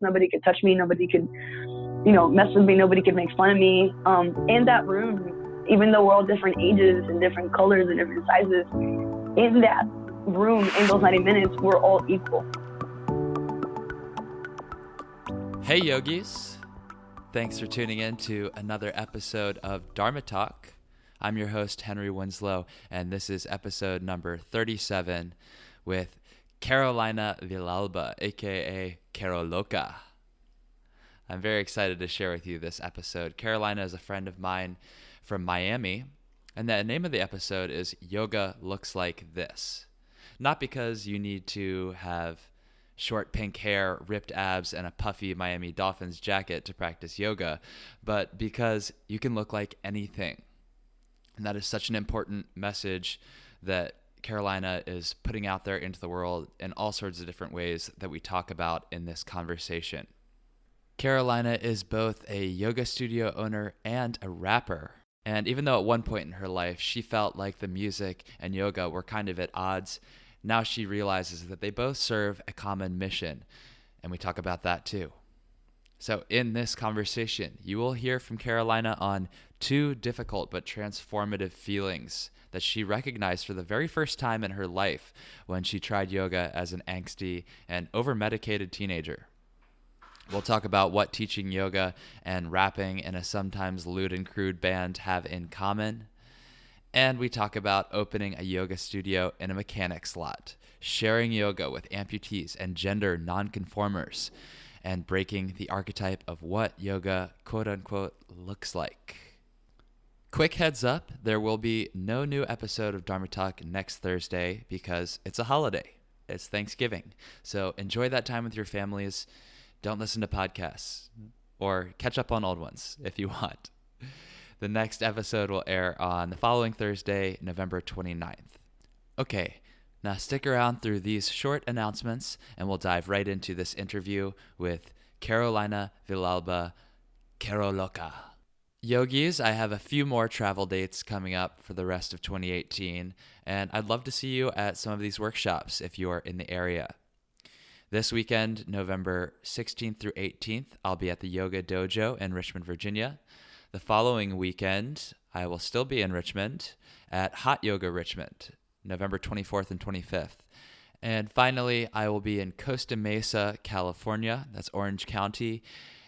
Nobody could touch me. Nobody could, mess with me. Nobody could make fun of me. In that room, even though we're all different ages and different colors and different sizes, in that room, in those 90 minutes, we're all equal. Hey yogis, thanks for tuning in to another episode of Dharma Talk. I'm your host, Henry Winslow, and this is episode number 37 with Carolina Villalba, aka Caroloca. I'm very excited to share with you this episode. Carolina is a friend of mine from Miami, and the name of the episode is Yoga Looks Like This. Not because you need to have short pink hair, ripped abs, and a puffy Miami Dolphins jacket to practice yoga, but because you can look like anything. And that is such an important message that Carolina is putting out there into the world in all sorts of different ways that we talk about in this conversation. Carolina is both a yoga studio owner and a rapper. And even though at one point in her life she felt like the music and yoga were kind of at odds, now she realizes that they both serve a common mission. And we talk about that too. So in this conversation, you will hear from Carolina on two difficult but transformative feelings that she recognized for the very first time in her life when she tried yoga as an angsty and overmedicated teenager. We'll talk about what teaching yoga and rapping in a sometimes lewd and crude band have in common. And we talk about opening a yoga studio in a mechanic's lot, sharing yoga with amputees and gender non-conformers, and breaking the archetype of what yoga, quote-unquote, looks like. Quick heads up, there will be no new episode of Dharma Talk next Thursday because it's a holiday. It's Thanksgiving. So enjoy that time with your families. Don't listen to podcasts or catch up on old ones if you want. The next episode will air on the following Thursday, November 29th. Okay, now stick around through these short announcements and we'll dive right into this interview with Carolina Villalba, Caroloca. Yogis, I have a few more travel dates coming up for the rest of 2018, and I'd love to see you at some of these workshops if you're in the area. This weekend, November 16th through 18th, I'll be at the Yoga Dojo in Richmond, Virginia. The following weekend, I will still be in Richmond at Hot Yoga Richmond, November 24th and 25th. And finally, I will be in Costa Mesa, California, that's Orange County,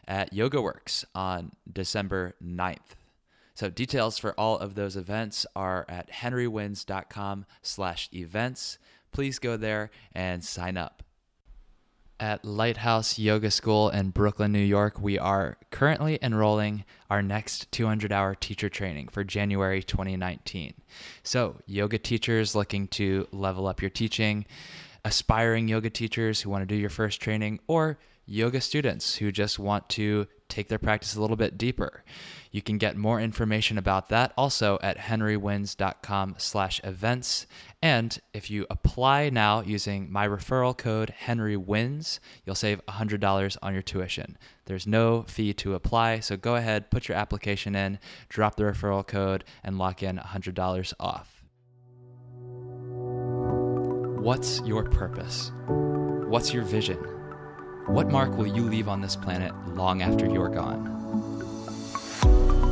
at YogaWorks on December 9th. So details for all of those events are at HENRYWINS.com/events. Please go there and sign up. At Lighthouse Yoga School in Brooklyn, New York, we are currently enrolling our next 200-hour teacher training for January 2019. So yoga teachers looking to level up your teaching, aspiring yoga teachers who want to do your first training, or yoga students who just want to take their practice a little bit deeper. You can get more information about that also at henrywins.com/events. And if you apply now using my referral code HENRYWINS, you'll save $100 on your tuition. There's no fee to apply, so go ahead, put your application in, drop the referral code, and lock in $100 off. What's your purpose? What's your vision? What mark will you leave on this planet long after you're gone?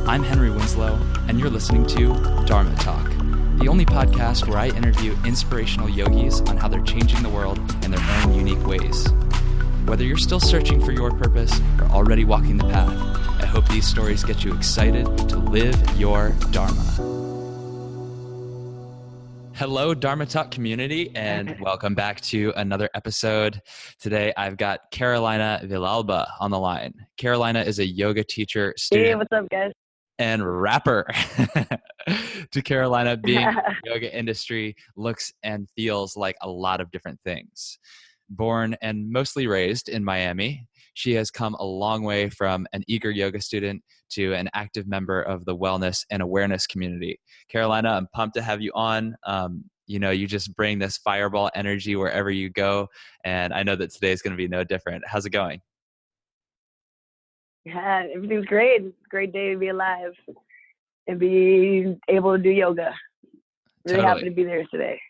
I'm Henry Winslow, and you're listening to Dharma Talk, the only podcast where I interview inspirational yogis on how they're changing the world in their own unique ways. Whether you're still searching for your purpose or already walking the path, I hope these stories get you excited to live your Dharma. Hello, Dharma Talk community, and welcome back to another episode. Today, I've got Carolina Villalba on the line. Carolina is a yoga teacher, student, Hey, what's up, guys? and rapper. To Carolina, being in the yoga industry looks and feels like a lot of different things. Born and mostly raised in Miami, she has come a long way from an eager yoga student to an active member of the wellness and awareness community. Carolina, I'm pumped to have you on. You just bring this fireball energy wherever you go, and I know that today is going to be no different. How's it going? Yeah, everything's great. It's a great day to be alive and be able to do yoga. Really happy to be there today.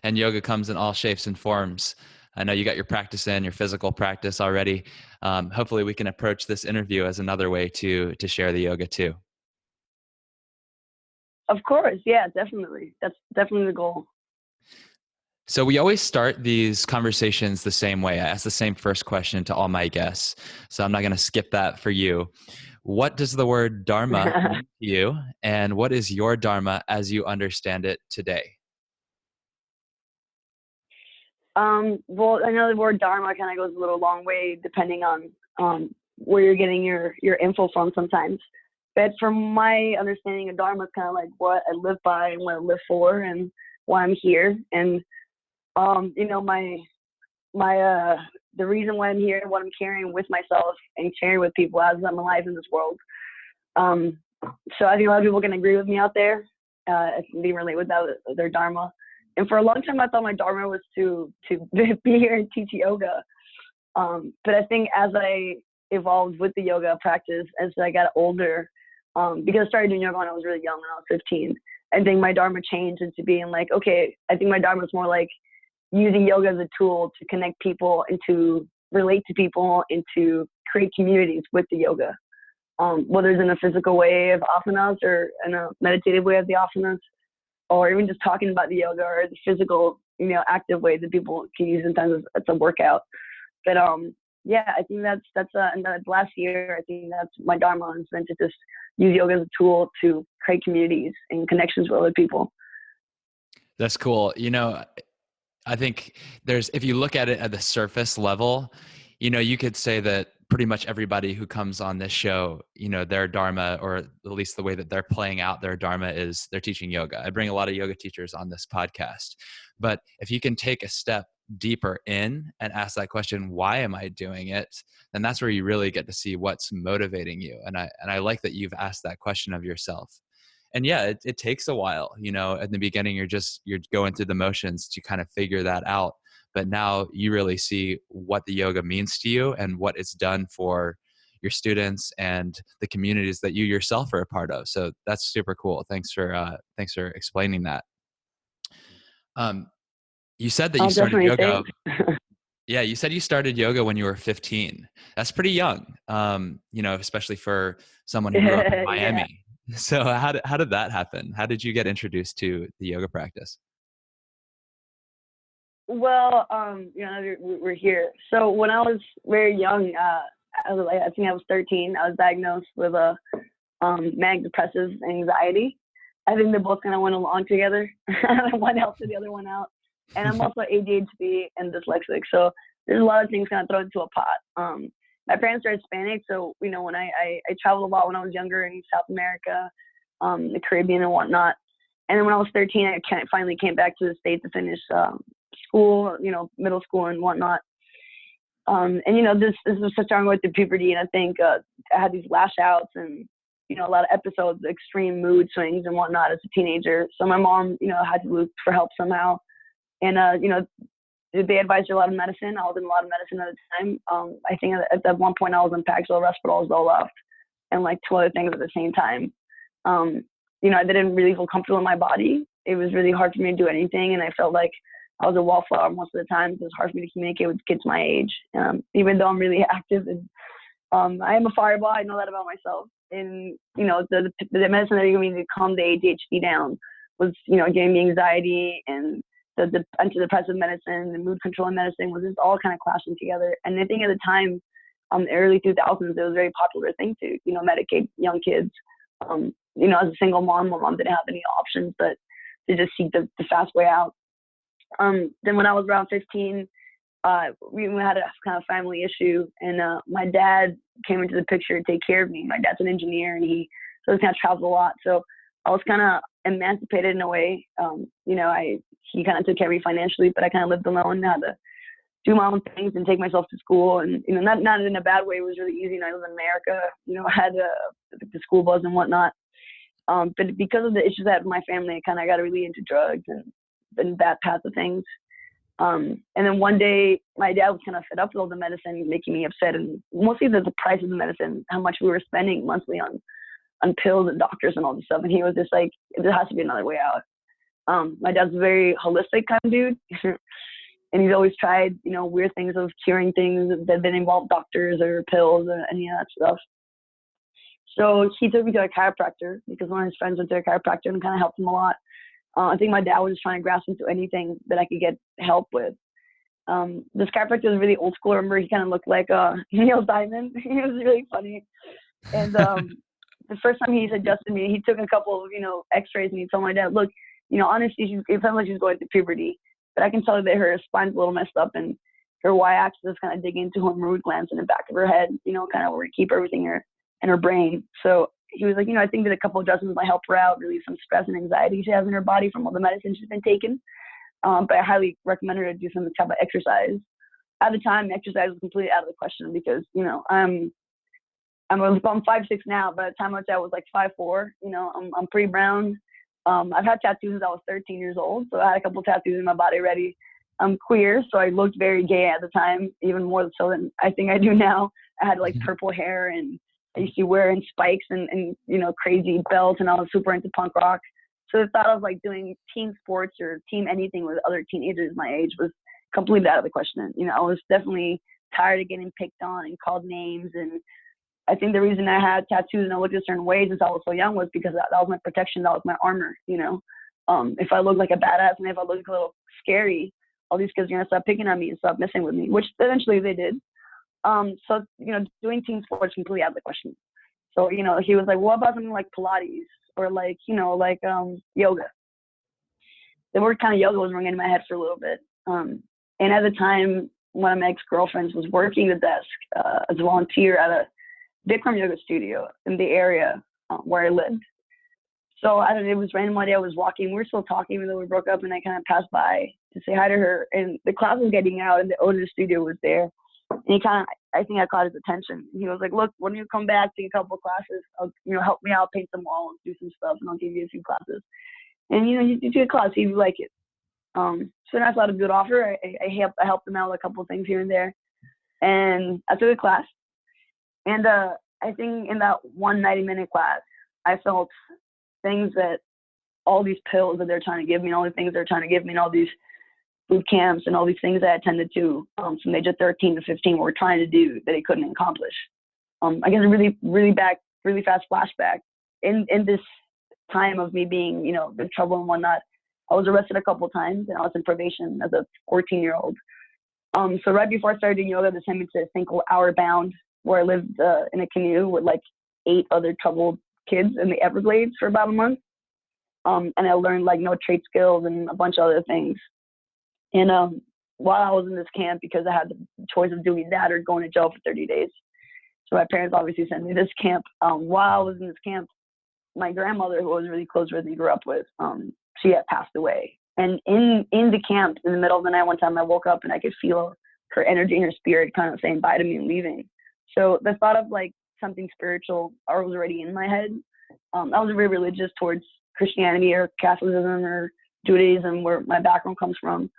And yoga comes in all shapes and forms. I know you got your practice in, your physical practice already. Hopefully we can approach this interview as another way to share the yoga too. Of course. Yeah, definitely. That's definitely the goal. So we always start these conversations the same way. I ask the same first question to all my guests. So I'm not going to skip that for you. What does the word Dharma mean to you? And what is your Dharma as you understand it today? Well, I know the word Dharma kind of goes a little long way depending on where you're getting your info from sometimes. But from my understanding of Dharma, it's kind of like what I live by and what I live for and why I'm here. And, the reason why I'm here, what I'm carrying with myself and sharing with people as I'm alive in this world. So I think a lot of people can agree with me out there. If they relate with that, their Dharma. And for a long time, I thought my Dharma was to be here and teach yoga. But I think as I evolved with the yoga practice, as I got older, because I started doing yoga when I was really young, when I was 15, I think my Dharma changed into being like, okay, I think my Dharma is more like using yoga as a tool to connect people and to relate to people and to create communities with the yoga. Whether it's in a physical way of asanas or in a meditative way of the asanas, or even just talking about the yoga or the physical, active way that people can use sometimes as a workout. But yeah, I think that's and that last year, I think that's my Dharma has been to just use yoga as a tool to create communities and connections with other people. That's cool. I think if you look at it at the surface level, you could say that pretty much everybody who comes on this show, their Dharma, or at least the way that they're playing out their Dharma, is they're teaching yoga. I bring a lot of yoga teachers on this podcast. But if you can take a step deeper in and ask that question, why am I doing it? Then that's where you really get to see what's motivating you. And I like that you've asked that question of yourself. And yeah, it takes a while, at the beginning, you're going through the motions to kind of figure that out. But now you really see what the yoga means to you and what it's done for your students and the communities that you yourself are a part of. So that's super cool. Thanks for explaining that. You said that you started yoga. Yeah, you said you started yoga when you were 15. That's pretty young, especially for someone who grew up in Miami. Yeah. So how did that happen? How did you get introduced to the yoga practice? Well, we're here. So when I was very young, I think I was 13. I was diagnosed with a manic depressive anxiety. I think they both kind of went along together. One helped the other one out. And I'm also ADHD and dyslexic, so there's a lot of things kind of thrown into a pot. My parents are Hispanic, so when I traveled a lot when I was younger in South America, the Caribbean and whatnot. And then when I was 13, I finally came back to the States to finish school, middle school and whatnot. And this was such on with the puberty, and I think I had these lash outs and a lot of episodes, extreme mood swings and whatnot as a teenager. So my mom, had to look for help somehow. And, they advised her a lot of medicine. I was in a lot of medicine at the time. I think at one point I was on Paxil, Respirol, Zoloft, and like 2 other things at the same time. I didn't really feel comfortable in my body. It was really hard for me to do anything. And I felt like I was a wallflower most of the time. It was hard for me to communicate with kids my age, even though I'm really active. And I am a fireball. I know that about myself. And, the medicine that gave me to calm the ADHD down was, giving me anxiety, and the antidepressant medicine, the mood controlling medicine was just all kind of clashing together. And I think at the time, the early 2000s, it was a very popular thing to, medicate young kids. As a single mom, my mom didn't have any options but to just seek the fast way out. Then when I was around 15, we had a kind of family issue, and my dad came into the picture to take care of me. My dad's an engineer, and he kind of travels a lot. So I was kind of emancipated in a way. He kind of took care of me financially, but I kind of lived alone, had to do my own things and take myself to school. And, not in a bad way. It was really easy. I live in America, I had the school bus and whatnot. But because of the issues I had with my family, I kind of got really into drugs and that path of things. And then one day my dad was kind of fed up with all the medicine, making me upset, and mostly the price of the medicine, how much we were spending monthly on pills and doctors and all this stuff. And he was just like, there has to be another way out. My dad's a very holistic kind of dude. And he's always tried, you know, weird things of curing things that didn't involve doctors or pills or any of that stuff. So he took me to a chiropractor because one of his friends went to a chiropractor and kind of helped him a lot. I think my dad was just trying to grasp into anything that I could get help with. This chiropractor was really old school. I remember he kind of looked like Neil Diamond. He was really funny. And the first time he adjusted me, he took a couple of, you know, x-rays and he told my dad, look, you know, honestly, it sounds like she's going through puberty, but I can tell that her spine's a little messed up and her y-axis is kind of digging into her root glands in the back of her head, you know, kind of where we keep everything in her brain. So he was like, you know, I think that a couple of adjustments might help her out, relieve some stress and anxiety she has in her body from all the medicine she's been taking. But I highly recommend her to do some type of exercise. At the time, exercise was completely out of the question because, you know, I'm 5'6" now. By the time I was like 5'4". You know, I'm pretty brown. I've had tattoos since I was 13 years old, so I had a couple tattoos in my body already. I'm queer, so I looked very gay at the time, even more so than I think I do now. I had like purple hair, and I used to wear spikes and you know, crazy belts, and I was super into punk rock. So the thought of like doing team sports or team anything with other teenagers my age was completely out of the question. You know, I was definitely tired of getting picked on and called names. And I think the reason I had tattoos and I looked a certain way since I was so young was because that was my protection. That was my armor, you know. If I look like a badass and if I look a little scary, all these kids are going to stop picking on me and stop messing with me, which eventually they did. So, you know, doing team sports completely out of the question. So, you know, he was like, what about something like Pilates or like, you know, like yoga? The word kind of yoga was ringing in my head for a little bit. And at the time, one of my ex-girlfriends was working the desk as a volunteer at a Bikram yoga studio in the area where I lived. So I don't know, it was random one day I was walking. We were still talking even though we broke up, and I kind of passed by to say hi to her. And the class was getting out and the owner of the studio was there. And he kind of, I think I caught his attention. He was like, look, when you come back, take a couple of classes, you know, help me out, paint some walls, do some stuff, and I'll give you a few classes. And, you know, you do a class, see if you like it. So then I thought a good offer. I helped them out with a couple of things here and there. And I took a class. And I think in that 90-minute class, I felt things that all these pills that they're trying to give me, and all the things they're trying to give me, and all these boot camps and all these things that I attended to from the age of 13 to 15 were trying to do that they couldn't accomplish. I guess a really fast flashback. In this time of me being, you know, in trouble and whatnot, I was arrested a couple of times and I was in probation as a 14-year-old. So right before I started doing yoga, they sent me to a thing called Hour Bound, where I lived in a canoe with like 8 other troubled kids in the Everglades for about a month. And I learned like no trade skills and a bunch of other things. And while I was in this camp, because I had the choice of doing that or going to jail for 30 days. So my parents obviously sent me to this camp. While I was in this camp, my grandmother, who I was really close with and grew up with, she had passed away. And in the camp, in the middle of the night, one time I woke up and I could feel her energy and her spirit kind of saying bye to me and leaving. So the thought of like something spiritual was already in my head. I was very religious towards Christianity or Catholicism or Judaism, where my background comes from.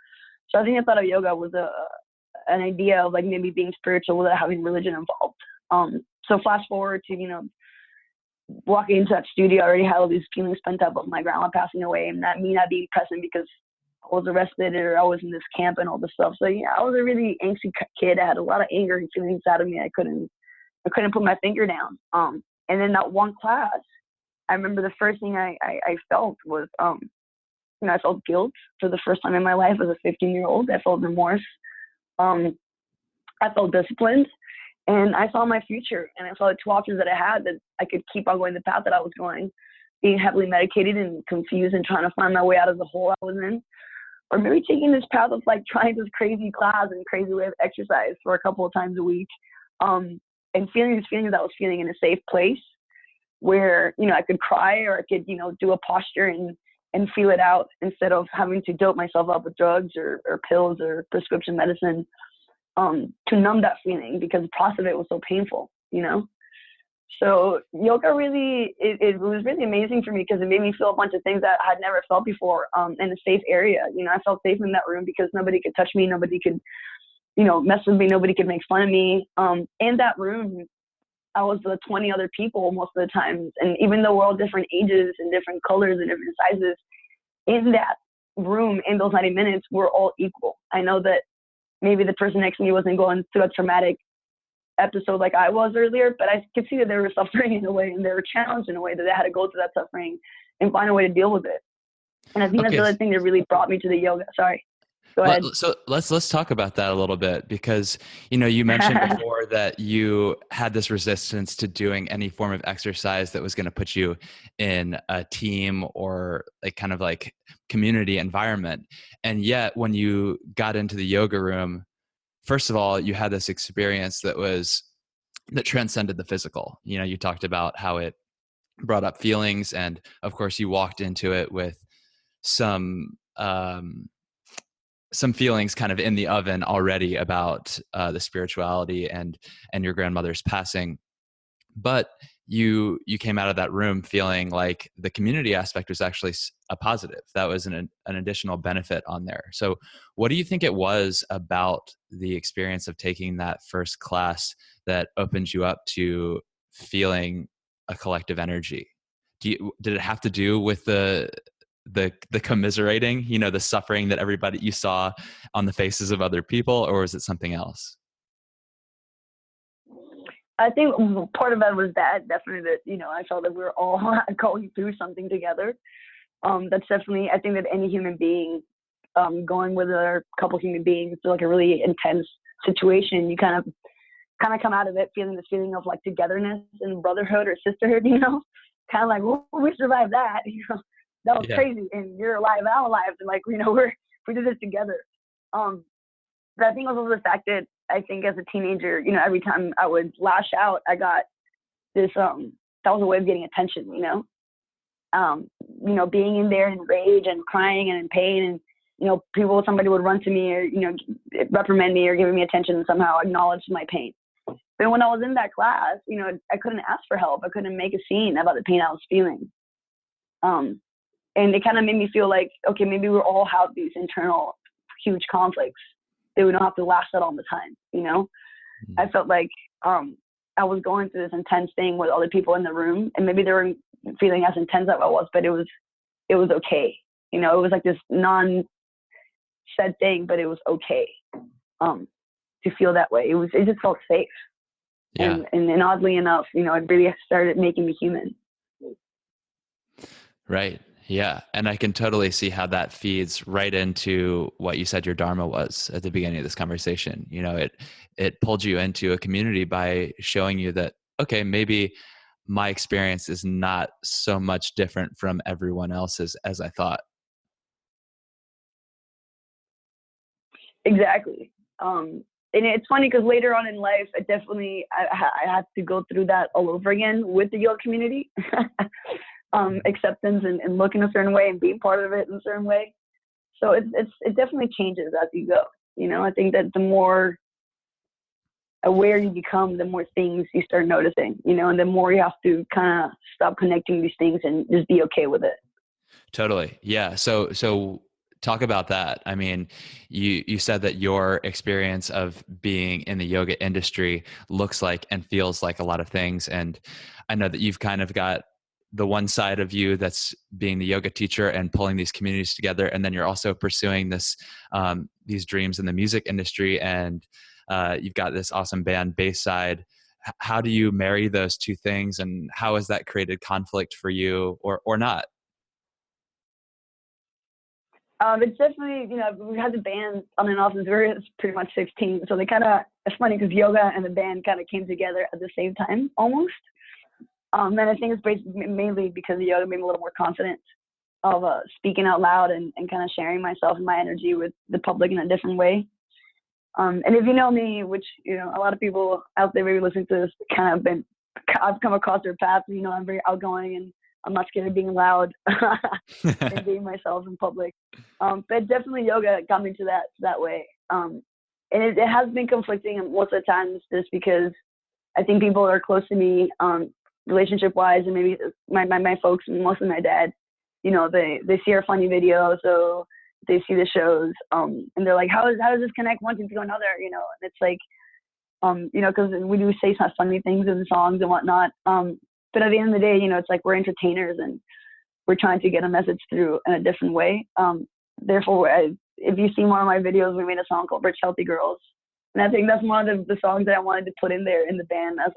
So I think I thought of yoga was an idea of like maybe being spiritual without having religion involved. So flash forward to, you know, walking into that studio, I already had all these feelings pent up of my grandma passing away and me not being present because I was arrested or I was in this camp and all this stuff. So yeah, I was a really angsty kid. I had a lot of anger and feelings out of me. I couldn't put my finger down. And then that one class, I remember the first thing I felt was, you know, I felt guilt for the first time in my life as a 15-year-old. I felt remorse. I felt disciplined. And I saw my future, and I saw the 2 options that I had, that I could keep on going the path that I was going, being heavily medicated and confused and trying to find my way out of the hole I was in, or maybe taking this path of like trying this crazy class and crazy way of exercise for a couple of times a week, and feeling these feelings I was feeling in a safe place where, you know, I could cry or I could, you know, do a posture and feel it out instead of having to dope myself up with drugs or pills or prescription medicine. To numb that feeling, because the process of it was so painful, you know? So yoga really, it was really amazing for me because it made me feel a bunch of things that I had never felt before in a safe area. You know, I felt safe in that room because nobody could touch me, nobody could, you know, mess with me, nobody could make fun of me. In that room, I was with 20 other people most of the time. And even though we're all different ages and different colors and different sizes, in that room in those 90 minutes, we're all equal. I know that maybe the person next to me wasn't going through a traumatic episode like I was earlier, but I could see that they were suffering in a way, and they were challenged in a way that they had to go through that suffering and find a way to deal with it. And I think that's the other thing that really brought me to the yoga. Sorry. Go ahead. So let's talk about that a little bit, because, you mentioned before that you had this resistance to doing any form of exercise that was going to put you in a team or like kind of like community environment. And yet when you got into the yoga room, first of all, you had this experience that transcended the physical. You talked about how it brought up feelings, and of course you walked into it with some feelings kind of in the oven already about the spirituality and your grandmother's passing. But you came out of that room feeling like the community aspect was actually a positive. That was an additional benefit on there. So what do you think it was about the experience of taking that first class that opened you up to feeling a collective energy? Did it have to do with the commiserating, the suffering that everybody you saw on the faces of other people, or was it something else? I think part of it was that, definitely, that, I felt that we were all going through something together. That's definitely, I think that any human being going with a couple human beings through like a really intense situation, you kind of come out of it feeling this feeling of like togetherness and brotherhood or sisterhood, kind of like, well, we survived that, that was crazy, and you're alive and I'm alive, and like, we did this together. But I think also the fact that I think as a teenager, every time I would lash out, I got this, that was a way of getting attention, being in there in rage and crying and in pain, and, somebody would run to me or, reprimand me or give me attention and somehow acknowledge my pain. But when I was in that class, I couldn't ask for help. I couldn't make a scene about the pain I was feeling. And it kind of made me feel like, okay, maybe we all have these internal huge conflicts that we don't have to lash out all the time, Mm-hmm. I felt like I was going through this intense thing with other people in the room, and maybe they were feeling as intense as I was, but it was okay. It was like this non-said thing, but it was okay to feel that way. It just felt safe. Yeah. And oddly enough, it really started making me human. Right. Yeah. And I can totally see how that feeds right into what you said your Dharma was at the beginning of this conversation. It pulled you into a community by showing you that, okay, maybe my experience is not so much different from everyone else's as I thought. Exactly. And it's funny because later on in life, I had to go through that all over again with the yoga community. Acceptance and looking a certain way and being part of it in a certain way. So it definitely changes as you go. I think that the more aware you become, the more things you start noticing, and the more you have to kind of stop connecting these things and just be okay with it. Totally. Yeah. So talk about that. I mean, you said that your experience of being in the yoga industry looks like and feels like a lot of things. And I know that you've kind of got the one side of you that's being the yoga teacher and pulling these communities together. And then you're also pursuing these dreams in the music industry. And you've got this awesome band Bayside. How do you marry those two things? And how has that created conflict for you or not? It's definitely, we had the band on and off since we were pretty much 16. So it's funny because yoga and the band kind of came together at the same time almost. And I think it's basically mainly because the yoga made me a little more confident of speaking out loud and kind of sharing myself and my energy with the public in a different way. And if you know me, which, a lot of people out there maybe listening to this I've come across their path, I'm very outgoing and I'm not scared of being loud and being myself in public. But definitely yoga got me to that way. And it has been conflicting most of the times just because I think people are close to me, relationship wise, and maybe my folks, mostly my dad, they see our funny videos, so they see the shows, and they're like, how does this connect one thing to another, and it's like, because we do say some funny things in the songs and whatnot, but at the end of the day, it's like we're entertainers and we're trying to get a message through in a different way, therefore, if you see one of my videos, we made a song called Rich Healthy Girls. And I think that's one of the songs that I wanted to put in there in the band as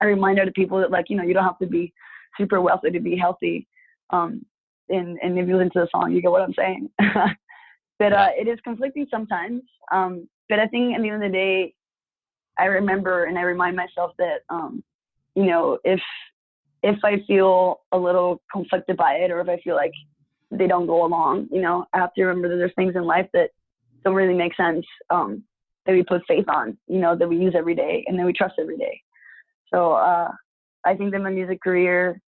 a reminder to people that, like, you know, you don't have to be super wealthy to be healthy. And if you listen to the song, you get what I'm saying. But it is conflicting sometimes. But I think at the end of the day, I remember and I remind myself that, you know, if I feel a little conflicted by it, or if I feel like they don't go along, you know, I have to remember that there's things in life that don't really make sense, that we put faith on, you know, that we use every day and that we trust every day. So I think that my music career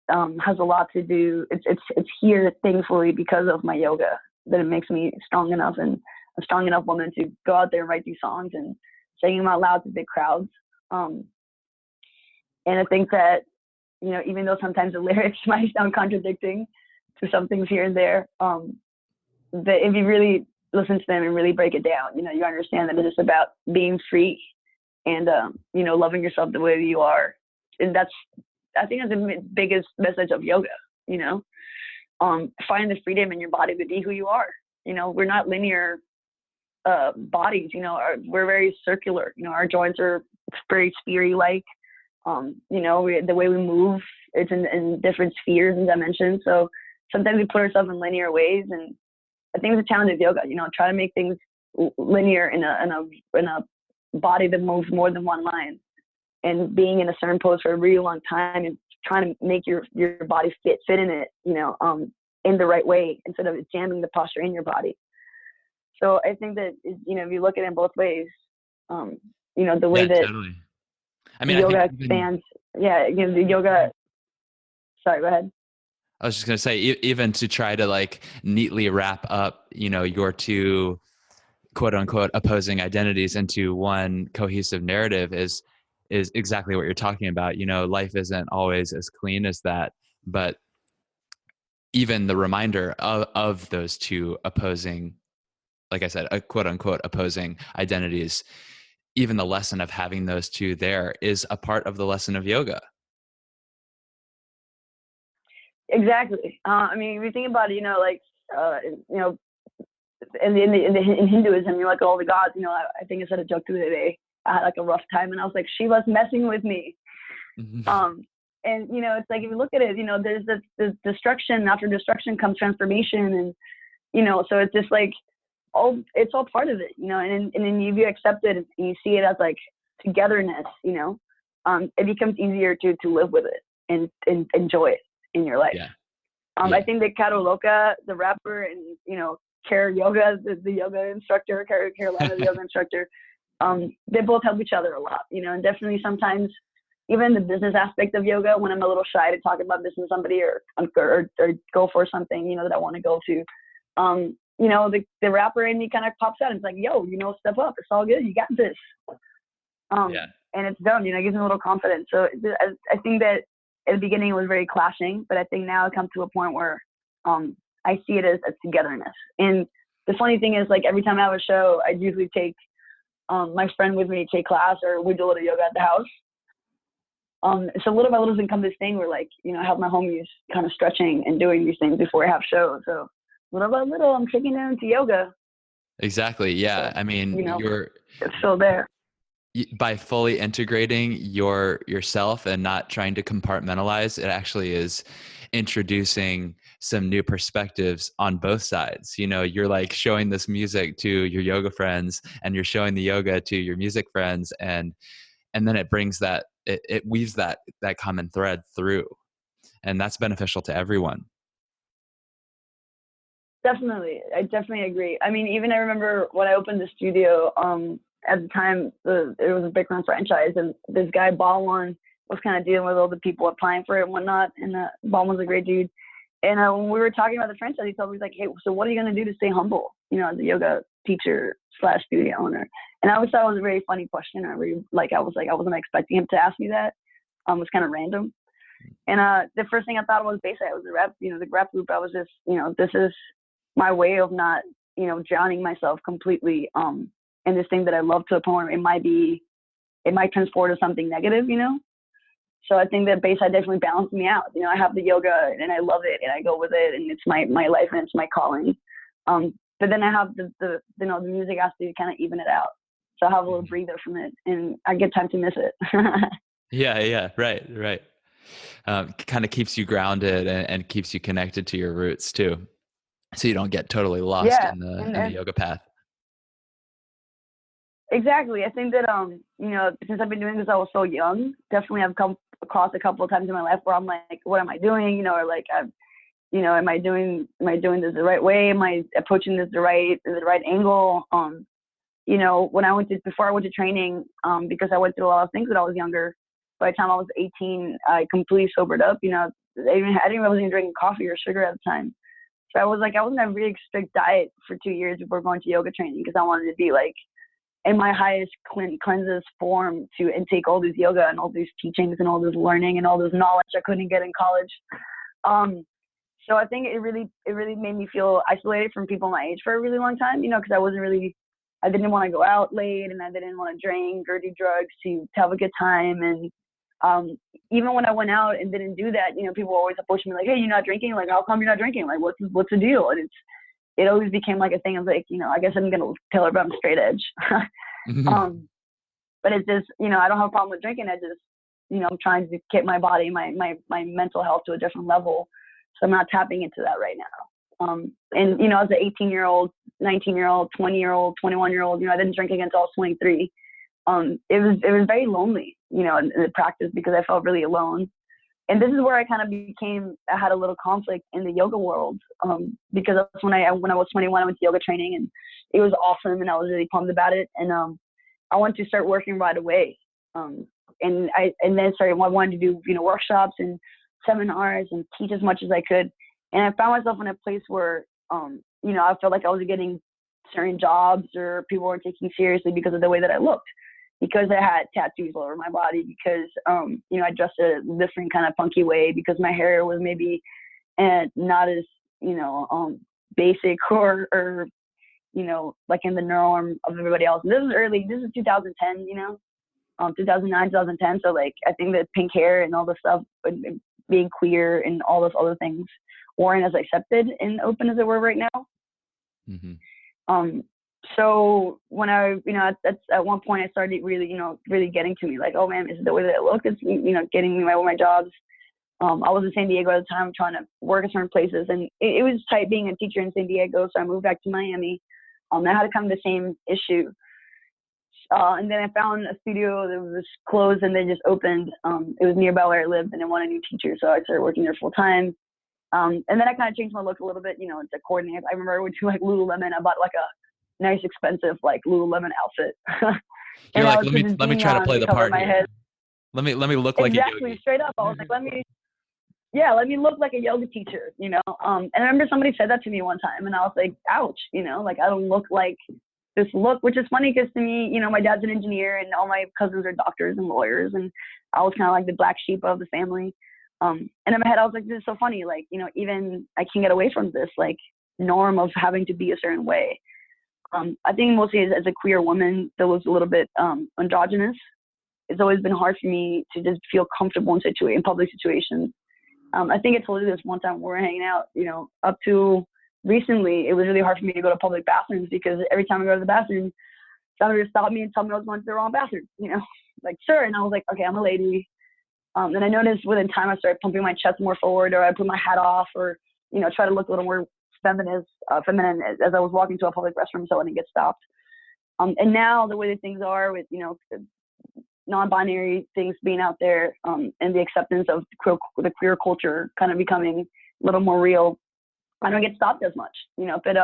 has a lot to do. It's here, thankfully, because of my yoga, that it makes me strong enough and a strong enough woman to go out there and write these songs and sing them out loud to big crowds. And I think that, you know, even though sometimes the lyrics might sound contradicting to some things here and there, that if you really listen to them and really break it down, you know, you understand that it's just about being free and, you know, loving yourself the way you are. And I think that's the biggest message of yoga, you know, find the freedom in your body to be who you are. You know, we're not linear bodies, you know, we're very circular, you know, our joints are very sphery-like, you know, the way we move, it's in different spheres and dimensions. So sometimes we put ourselves in linear ways, and I think it's a challenge of yoga, you know, try to make things linear in a body that moves more than one line, and being in a certain pose for a really long time and trying to make your body fit in it, you know, in the right way instead of jamming the posture in your body. So I think that, you know, if you look at it in both ways, you know, the way that totally. I mean, yoga I think expands, you know, the yoga, sorry, go ahead. I was just going to say, even to try to like neatly wrap up, you know, your two quote unquote opposing identities into one cohesive narrative is exactly what you're talking about. You know, life isn't always as clean as that, but even the reminder of those two opposing, like I said, a quote unquote opposing identities, even the lesson of having those two there is a part of the lesson of yoga. Exactly. I mean, if you think about it, you know, like, you know, in Hinduism, you look at all the gods, you know, I think I said a joke the other day. I had like a rough time and I was like, Shiva's messing with me. And, you know, it's like, if you look at it, you know, there's this destruction, after destruction comes transformation. And, you know, so it's just like, it's all part of it, you know, and then if you accept it and you see it as like togetherness, you know, it becomes easier to live with it and enjoy it in your life. I think that Caro Loca, the rapper, and, you know, Care Yoga, the yoga instructor, Carolina, the yoga instructor, they both help each other a lot, you know, and definitely sometimes even the business aspect of yoga, when I'm a little shy to talk about business with somebody or go for something, you know, that I want to go to, you know, the rapper in me kind of pops out and it's like, yo, you know, step up. It's all good. You got this. And it's done, you know, it gives me a little confidence. So I think that at the beginning it was very clashing, but I think now it comes to a point where I see it as togetherness. And the funny thing is, like, every time I have a show, I usually take my friend with me to take class, or we do a little yoga at the house. So little by little has become this thing where, like, you know, I have my homies kind of stretching and doing these things before I have shows. So little by little, I'm taking them into yoga. Exactly. Yeah. So, I mean, you know, you're it's still there. By fully integrating yourself and not trying to compartmentalize, it actually is introducing some new perspectives on both sides. You know, you're like showing this music to your yoga friends, and you're showing the yoga to your music friends, and then it brings that, it weaves that common thread through, and that's beneficial to everyone. Definitely. I definitely agree. I mean, even I remember when I opened the studio, at the time, it was a big run franchise, and this guy, Balwan, was kind of dealing with all the people applying for it and whatnot, and Balwan's a great dude. And when we were talking about the franchise, he told me, he's like, hey, so what are you going to do to stay humble, you know, as a yoga teacher / studio owner? And I always thought it was a very funny question. I wasn't expecting him to ask me that. It was kind of random. And the first thing I thought was basically I was the rep group. I was just, you know, this is my way of not, you know, drowning myself completely in this thing that I love to a point where it might transport to something negative, you know? So I think that Bayside definitely balanced me out. You know, I have the yoga and I love it and I go with it, and it's my life and it's my calling. But then I have the the music has to kind of even it out. So I have a little breather from it, and I get time to miss it. Yeah, right. Kind of keeps you grounded and keeps you connected to your roots too, so you don't get totally lost Yeah, in the and yoga path. exactly. I think that since I've been doing this, I was so young. Definitely, I've come across a couple of times in my life where I'm like, what am I doing? Or like, am I doing this the right way? Am I approaching this the right angle? Before I went to training, because I went through a lot of things when I was younger. By the time I was 18, I completely sobered up. I wasn't even drinking coffee or sugar at the time. So I was on a really strict diet for 2 years before going to yoga training, because I wanted to be like in my highest cleansest form to intake all this yoga and all these teachings and all this learning and all this knowledge I couldn't get in college. So I think it really made me feel isolated from people my age for a really long time, because I didn't want to go out late, and I didn't want to drink or do drugs to have a good time. And even when I went out and didn't do that, people always approach me like, hey, you're not drinking? Like, how come you're not drinking? Like, what's the deal? And it always became like a thing of like, I guess I'm going to tell her, but I'm straight edge. But it's just, I don't have a problem with drinking. I just, I'm trying to get my body, my mental health to a different level. So I'm not tapping into that right now. And, as an 18-year-old, 19-year-old, 20-year-old, 21-year-old, I didn't drink again until I was 23. It was very lonely, in the practice, because I felt really alone. And this is where I kind of I had a little conflict in the yoga world, because that's when I was 21, I went to yoga training, and it was awesome, and I was really pumped about it. And I wanted to start working right away. And then I wanted to do, workshops and seminars and teach as much as I could. And I found myself in a place where, I felt like I was getting certain jobs, or people weren't taking me seriously because of the way that I looked, because I had tattoos all over my body, because, I dressed a different kind of funky way, because my hair was maybe not as, basic or, like in the norm of everybody else. And this is 2010, 2009, 2010. So like, I think that pink hair and all the stuff, and being queer and all those other things weren't as accepted and open as they were right now. Mm-hmm. So when at one point I started really getting to me, like, oh man, this is the way that I look. It's, getting me my jobs. I was in San Diego at the time, trying to work at certain places, and it was tight being a teacher in San Diego. So I moved back to Miami. I had kind of the same issue. And then I found a studio that was closed and they just opened. It was nearby where I lived, and they wanted a new teacher. So I started working there full time. And then I kind of changed my look a little bit, to coordinate. I remember I went to like Lululemon. I bought like a nice, expensive like Lululemon outfit. You're like, let me try to play the part here. Head. Let me look like exactly, a yogi. Straight up. I was like, let me look like a yoga teacher, And I remember somebody said that to me one time, and I was like, ouch, like I don't look like this look, which is funny because to me, my dad's an engineer and all my cousins are doctors and lawyers, and I was kind of like the black sheep of the family. And in my head, I was like, this is so funny. Like, even I can't get away from this like norm of having to be a certain way. I think mostly as a queer woman that was a little bit androgynous, it's always been hard for me to just feel comfortable in public situations. I think I told you this one time when we were hanging out, up to recently, it was really hard for me to go to public bathrooms, because every time I go to the bathroom, somebody would stop me and tell me I was going to the wrong bathroom, like, sir. And I was like, okay, I'm a lady. And I noticed within time I started pumping my chest more forward, or I put my hat off, or, try to look a little more feminine as I was walking to a public restroom so I didn't get stopped. And now the way that things are with, non-binary things being out there, and the acceptance of the queer culture kind of becoming a little more real, I don't get stopped as much, but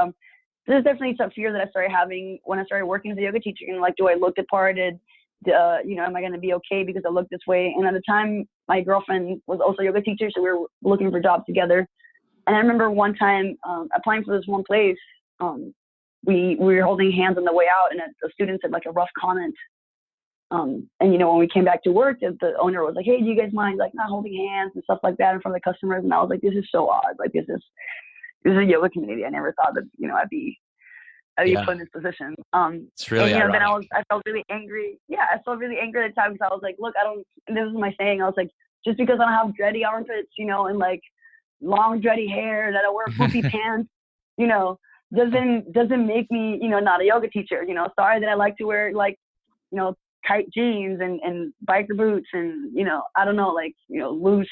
there's definitely some fear that I started having when I started working as a yoga teacher. Like, do I look the part? Am I going to be okay because I look this way? And at the time, my girlfriend was also a yoga teacher, so we were looking for jobs together. And I remember one time applying for this one place, we were holding hands on the way out, and a student said like a rough comment. And when we came back to work, the owner was like, hey, do you guys mind like not holding hands and stuff like that in front of the customers? And I was like, this is so odd. Like, this is a yoga community. I never thought that, I'd be put in this position. It's really and, ironic. then I felt really angry. Yeah, I felt really angry at the time, because I was like, look, and this is my saying, I was like, just because I don't have dready armpits, and like long dready hair, that I wear poofy pants, doesn't make me, not a yoga teacher. Sorry that I like to wear tight jeans and biker boots and, I don't know, loose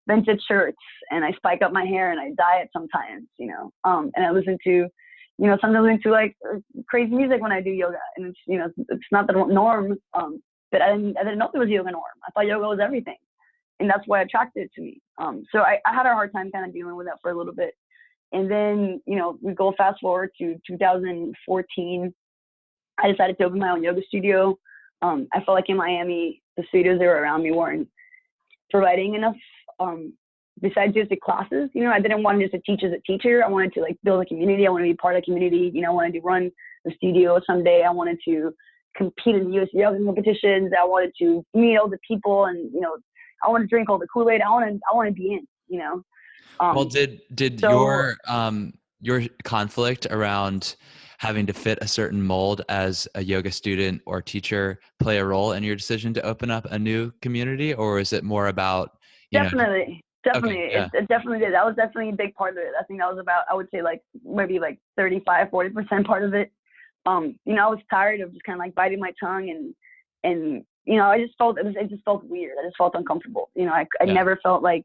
vintage shirts, and I spike up my hair and I dye it sometimes, and I listen to, sometimes I listen to crazy music when I do yoga, and it's not the norm, but I didn't know there was yoga norm. I thought yoga was everything, and that's why it attracted it to me. So I had a hard time kind of dealing with that for a little bit. And then, we go fast forward to 2014. I decided to open my own yoga studio. I felt like in Miami, the studios that were around me weren't providing enough, besides just the classes. I didn't want just to teach as a teacher. I wanted to build a community. I wanted to be part of the community. I wanted to run the studio someday. I wanted to compete in the U.S. yoga competitions. I wanted to meet all the people, and, I want to drink all the Kool-Aid. I want to be in, Well, did your conflict around having to fit a certain mold as a yoga student or teacher play a role in your decision to open up a new community, or is it more about Definitely. Okay, yeah. It definitely did. That was definitely a big part of it. I think that was about, I would say maybe 35-40% part of it. I was tired of just kind of biting my tongue and I just felt it just felt weird. I just felt uncomfortable. I never felt like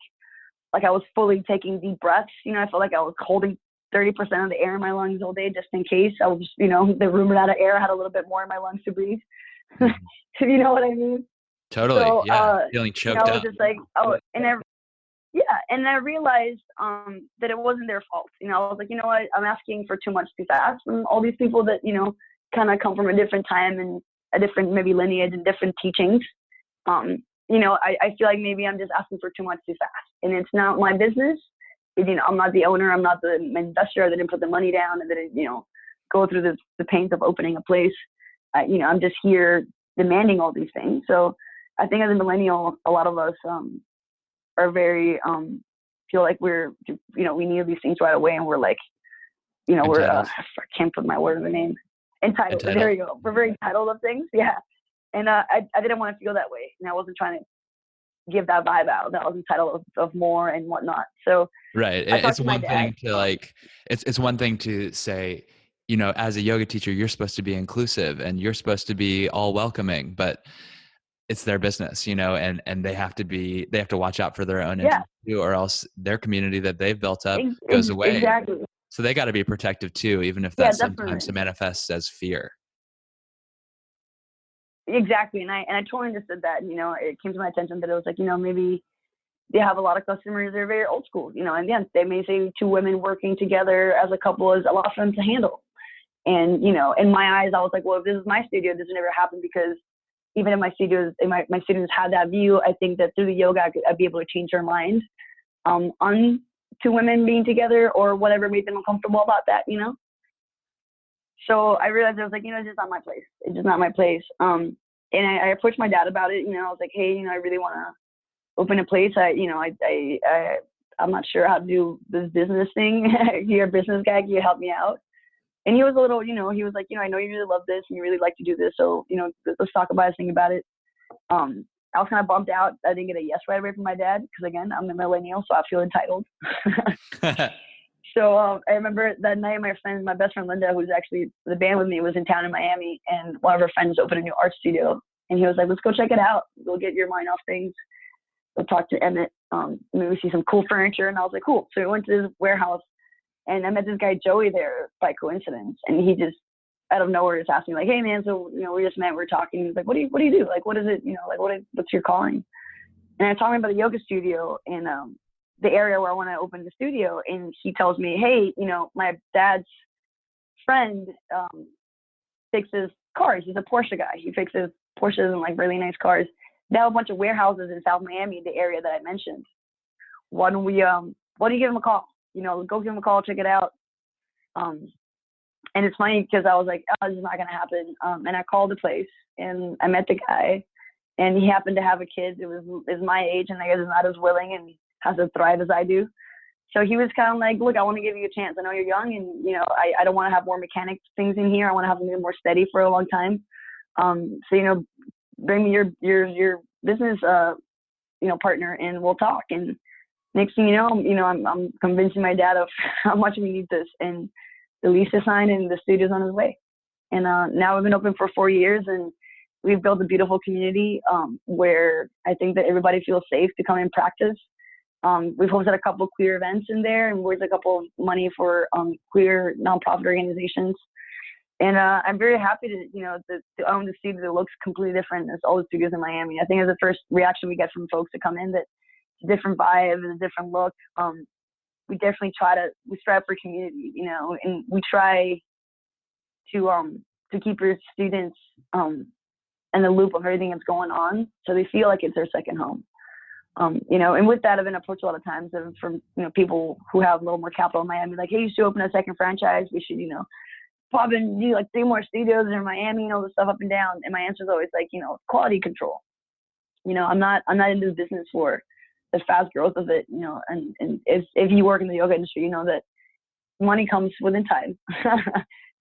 I was fully taking deep breaths. I felt like I was holding 30% of the air in my lungs all day just in case I was, the room ran out of air. I had a little bit more in my lungs to breathe. You know what I mean? Totally. So, Feeling choked I was up. just and I realized that it wasn't their fault. I was like, what, I'm asking for too much too fast from all these people that, kind of come from a different time and a different maybe lineage and different teachings. I feel like maybe I'm just asking for too much too fast, and it's not my business. I'm not the owner. I'm not the investor. I didn't put the money down and didn't, go through the pains of opening a place. I'm just here demanding all these things. So I think as a millennial, a lot of us are very feel like we're, we need these things right away, and we're like, we're I can't put my word in the name. Entitled. There we go. We're very entitled of things. Yeah. And I didn't want to feel that way, and I wasn't trying to give that vibe out that I was entitled of more and whatnot. So right. It's one thing to it's one thing to say, as a yoga teacher, you're supposed to be inclusive and you're supposed to be all welcoming, but it's their business, and they have to watch out for their own interest too, or else their community that they've built up goes away. Exactly. So they got to be protective too, even if that sometimes manifests as fear. Exactly. And I totally understood that. It came to my attention that it was like, maybe they have a lot of customers that are very old school, and yes, they may say two women working together as a couple is a lot for them to handle. And, in my eyes, I was like, well, if this is my studio, this would never happen, because even if my studios, my students had that view, I think that through the yoga, I'd be able to change their mind on two women being together or whatever made them uncomfortable about that, So I realized I was like, it's just not my place. It's just not my place. And I approached my dad about it. I was like, hey, I really want to open a place. I'm not sure how to do this business thing. You're a business guy. Can you help me out? And he was a little, he was like, I know you really love this and you really like to do this. So, let's talk about it, think about it. I was kind of bummed out. I didn't get a yes right away from my dad because, again, I'm a millennial, so I feel entitled. So I remember that night, my best friend Linda, who's actually the band with me, was in town in Miami, and one of her friends opened a new art studio. And he was like, let's go check it out. We'll get your mind off things. We'll talk to Emmett. Maybe see some cool furniture. And I was like, cool. So we went to this warehouse, and I met this guy, Joey, there by coincidence. And he just, out of nowhere, just asked me, like, hey, man, so, we just met, we're talking. He's like, what do you do? Like, what is it? What's your calling? And I told him about the yoga studio in the area where I want to open the studio. And he tells me, hey, my dad's friend fixes cars. He's a Porsche guy. He fixes Porsches and really nice cars. They have a bunch of warehouses in South Miami, the area that I mentioned. Why don't you give him a call? Go give him a call, check it out. And it's funny because I was like, oh, this is not going to happen. And I called the place and I met the guy, and he happened to have a kid that is my age and I guess is not as willing and has to thrive as I do. So he was kind of like, look, I want to give you a chance. I know you're young, and, I don't want to have more mechanic things in here. I want to have something more steady for a long time. So, bring me your business, partner, and we'll talk. And next thing you know, I'm convincing my dad of how much we need this. And the lease is signed and the studio's on its way. And now we've been open for 4 years, and we've built a beautiful community where I think that everybody feels safe to come and practice. We've hosted a couple of queer events in there and raised a couple of money for queer nonprofit organizations. And I'm very happy to own the studio that looks completely different as all the studios in Miami. I think it's the first reaction we get from folks that come in, that it's a different vibe, it's a different look. We definitely we strive for community, and we try to keep your students in the loop of everything that's going on, so they feel like it's their second home. And with that, I've been approached a lot of times from people who have a little more capital in Miami, like, hey, you should open a second franchise. We should, pop in, do like 3 more studios in Miami, all the stuff up and down. And my answer is always like, quality control. I'm not into the business for the fast growth of it, and if you work in the yoga industry, you know that money comes within time.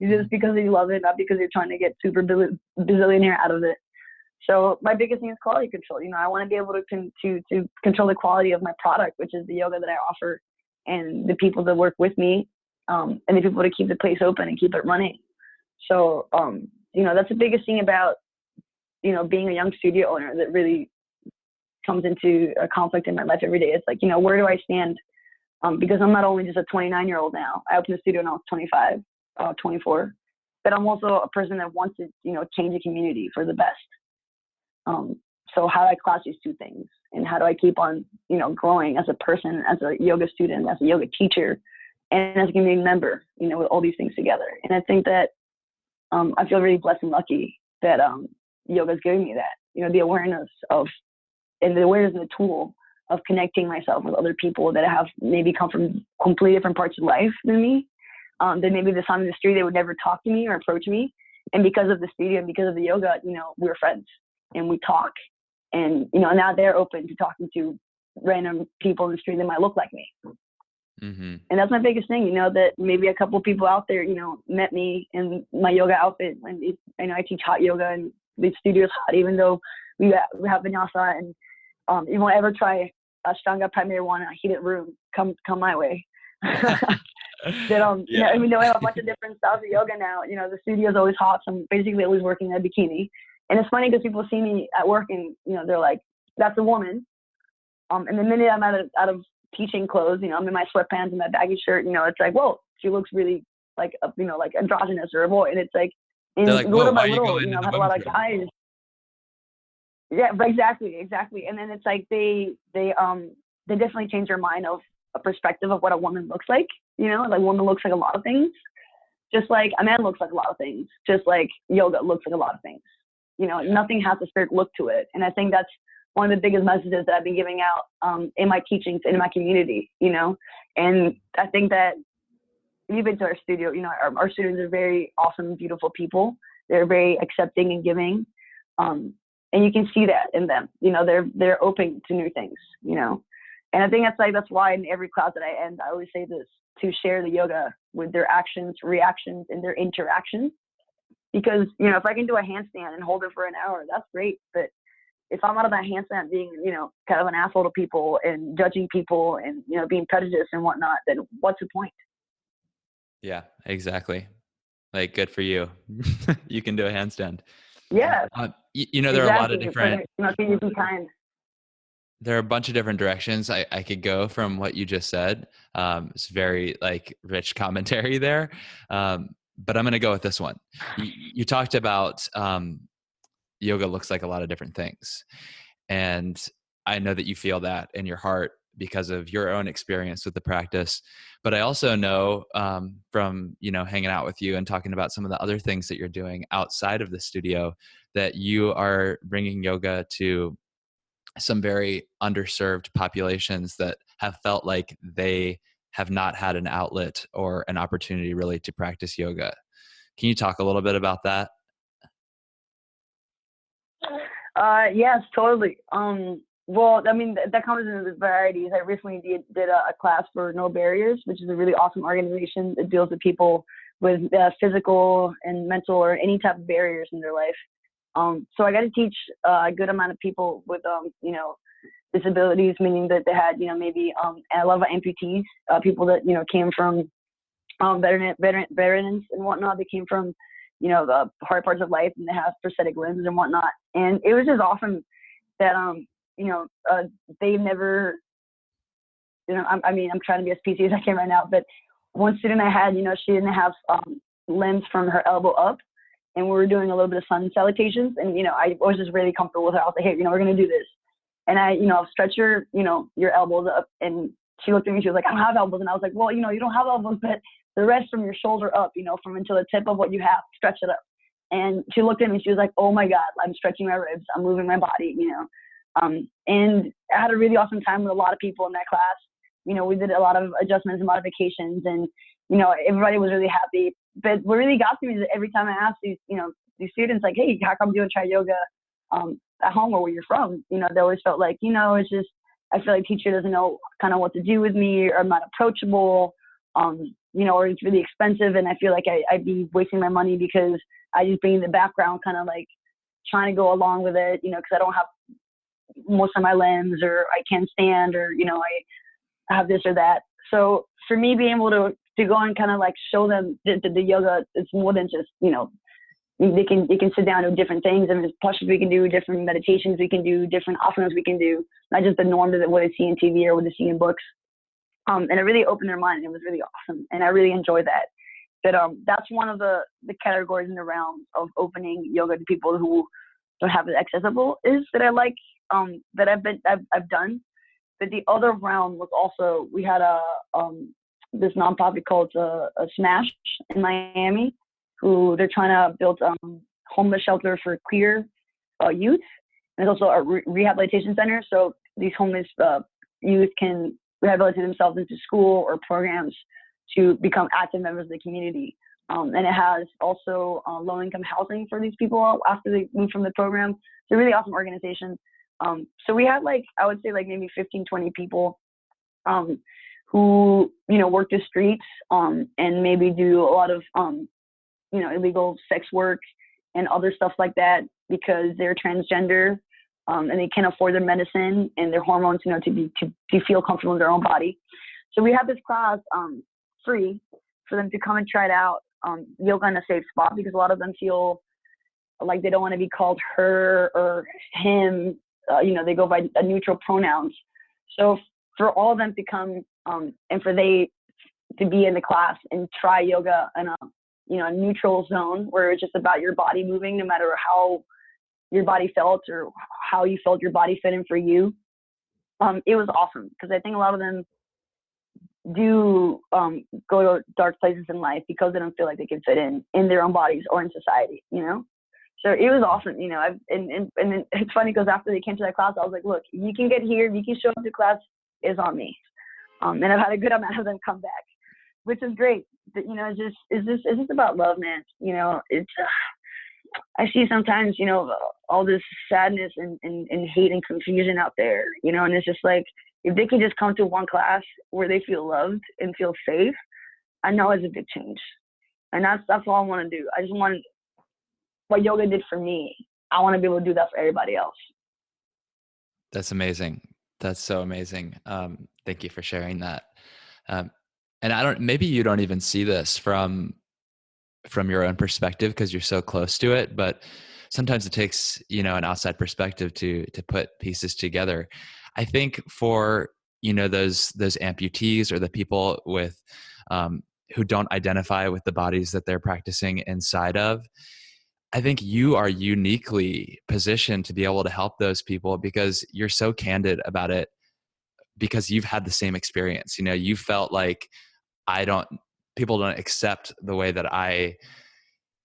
Just because you love it, not because you're trying to get super bazillionaire out of it. So my biggest thing is quality control. I want to be able to control the quality of my product, which is the yoga that I offer, and the people that work with me, and the people to keep the place open and keep it running. So, that's the biggest thing about, being a young studio owner that really comes into a conflict in my life every day. It's like, where do I stand? Because I'm not only just a 29-year-old now. I opened a studio when I was 25, 24, but I'm also a person that wants to, change the community for the best. So how do I clash these two things? And how do I keep on, growing as a person, as a yoga student, as a yoga teacher, and as a community member, with all these things together? And I think that I feel really blessed and lucky that yoga is giving me that, the awareness and the tool of connecting myself with other people that have maybe come from completely different parts of life than me, that maybe this time in the street they would never talk to me or approach me. And because of the studio and because of the yoga, we're friends and we talk. And, now they're open to talking to random people in the street that might look like me. Mm-hmm. And that's my biggest thing, that maybe a couple of people out there, met me in my yoga outfit. And I teach hot yoga, and the studio's hot, even though we have vinyasa, and you won't ever try Ashtanga primary one in a heated room, come my way. That, even though I have a bunch of different styles of yoga now, the studio's always hot. So I'm basically always working in a bikini. And it's funny because people see me at work and, they're like, that's a woman. And the minute I'm out of teaching clothes, I'm in my sweatpants and my baggy shirt, it's like, whoa, she looks really like, like androgynous or a boy. And it's like, and like, little by little, I've had a lot of guys. Yeah, but exactly. And then it's like, they definitely change their mind of a perspective of what a woman looks like, like a woman looks like a lot of things, just like a man looks like a lot of things, just like yoga looks like a lot of things. Nothing has a spirit look to it. And I think that's one of the biggest messages that I've been giving out in my teachings, in my community, and I think that if you've been to our studio, our students are very awesome, beautiful people. They're very accepting and giving. And you can see that in them, they're open to new things, and I think that's why in every class that I end, I always say this, to share the yoga with their actions, reactions, and their interactions. Because, if I can do a handstand and hold it for an hour, that's great. But if I'm out of that handstand being, kind of an asshole to people and judging people and, being prejudiced and whatnot, then what's the point? Yeah, exactly. Like, good for you. You can do a handstand. Yeah. There are a lot of different, can you be kind? There are a bunch of different directions I could go from what you just said. It's very rich commentary there. But I'm going to go with this one. You talked about yoga looks like a lot of different things. And I know that you feel that in your heart because of your own experience with the practice. But I also know from, hanging out with you and talking about some of the other things that you're doing outside of the studio, that you are bringing yoga to some very underserved populations that have felt like they have not had an outlet or an opportunity really to practice yoga. Can you talk a little bit about that? Yes, totally. Well, that comes in the varieties. I recently did a class for No Barriers, which is a really awesome organization that deals with people with physical and mental or any type of barriers in their life. So I got to teach a good amount of people with, disabilities, meaning that they had, maybe a lot of amputees, people that, came from veterans and whatnot. They came from, the hard parts of life, and they have prosthetic limbs and whatnot. And it was just awesome that, they never, I'm trying to be as PC as I can right now, but one student I had, she didn't have limbs from her elbow up, and we were doing a little bit of sun salutations, and, I was just really comfortable with her. I was like, hey, we're going to do this. And I, stretch your elbows up, and she looked at me, she was like, I don't have elbows. And I was like, well, you don't have elbows, but the rest from your shoulder up, from until the tip of what you have, stretch it up. And she looked at me, she was like, oh my God, I'm stretching my ribs, I'm moving my body, and I had a really awesome time with a lot of people in that class. We did a lot of adjustments and modifications, and, everybody was really happy. But what really got to me is that every time I asked these students, like, hey, how come you don't try yoga at home or where you're from? They always felt like, it's just, I feel like teacher doesn't know kind of what to do with me, or I'm not approachable, or it's really expensive, and I feel like I'd be wasting my money because I just be in the background kind of like trying to go along with it, because I don't have most of my limbs, or I can't stand, or, I have this or that. So for me, being able to go and kind of like show them the yoga, it's more than just, they can sit down and do different things. I mean, there's pushes we can do, different meditations we can do, different asanas we can do, not just the norm of what they see in TV or what they see in books. And it really opened their mind. It was really awesome, and I really enjoyed that. But that's one of the categories in the realm of opening yoga to people who don't have it accessible, is that I like, that I've done. But the other realm was also, we had this nonprofit called a Smash in Miami, who they're trying to build homeless shelter for queer youth. And it's also a rehabilitation center. So these homeless youth can rehabilitate themselves into school or programs to become active members of the community. And it has also low-income housing for these people after they move from the program. It's a really awesome organization. So we had I would say maybe 15, 20 people who, work the streets and maybe do a lot of, illegal sex work and other stuff like that because they're transgender and they can't afford their medicine and their hormones, to feel comfortable in their own body. So we had this class free for them to come and try it out, yoga in a safe spot, because a lot of them feel like they don't want to be called her or him. They go by neutral pronouns. So for all of them to come and for they to be in the class and try yoga in a neutral zone where it's just about your body moving, no matter how your body felt or how you felt your body fit in for you. It was awesome, because I think a lot of them do go to dark places in life because they don't feel like they can fit in their own bodies or in society, So it was awesome, and it's funny because after they came to that class, I was like, look, you can get here, you can show up to class, is on me. And I've had a good amount of them come back, which is great. But, it's just about love, man. It's, I see sometimes, all this sadness and hate and confusion out there, and it's just like, if they can just come to one class where they feel loved and feel safe, I know it's a big change. And that's all I want to do. I just want what yoga did for me. I want to be able to do that for everybody else. That's amazing. That's so amazing. Thank you for sharing that. And maybe you don't even see this from your own perspective because you're so close to it, but sometimes it takes, an outside perspective to put pieces together. I think for, those amputees or the people with, who don't identify with the bodies that they're practicing inside of, I think you are uniquely positioned to be able to help those people because you're so candid about it, because you've had the same experience. You felt like people don't accept the way that I